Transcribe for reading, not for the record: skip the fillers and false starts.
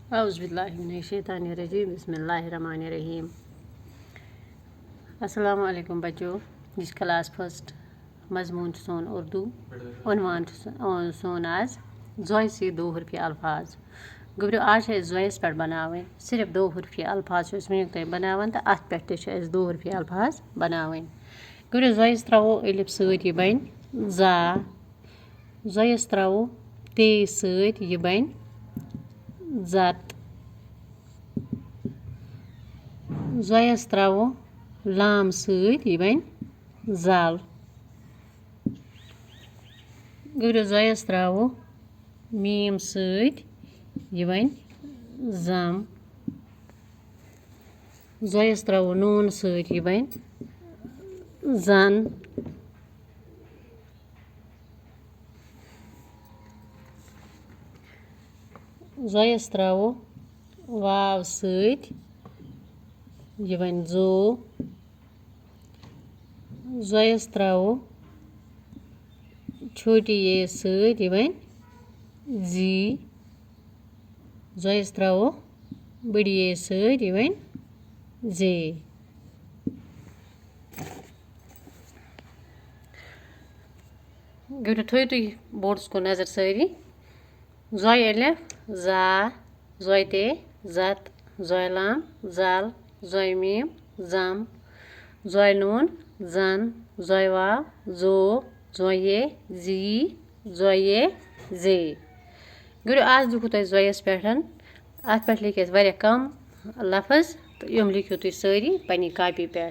औज़ुबिल्लाहिमिनश्शैतानिर्रजीम बिस्मिल्लाहिर्रहमानिर्रहीम। अस्सलाम वालेकुम बच्चों। जिस क्लास फर्स्ट मजमून सोन उर्दू उन्वान सोन आज जोय से दो हरफी अल्फाज गुब्रो आज है जोयस पे बनावन सिर्फ दो हरफी अल्फाज वे बनावन तो अत पे दो हरफी अल्फाज बनावन गुब्रो जोयस त्रो अलिफ सत बन जा जोयस त्रो ते सत बन जत जोयस त्रो लाम सत बन जल गुब्रो जोयस त्रो मीम सत बन जम जोयस त्रो नून सत बन जन जोयस त्रो वाव सत बन जो जोयस त्रो छोटी ये सत बन जी जोयस त्रो बड़ी ये सत बन जे गुब्रो थो तुम बोर्ड्स को नजर सारी जोय अलिफ जा जोय ते जत जोय लाम जल जोय मीम जम जोय नून जन जोय वाव जो जोय ये जी जोय ये जे गुब्रो आज दिखो तुम जोयस पे अत पे लिखे वारिया कम लफ्ज तो यम लिखियो तुम सारी पन्नी कापी पे।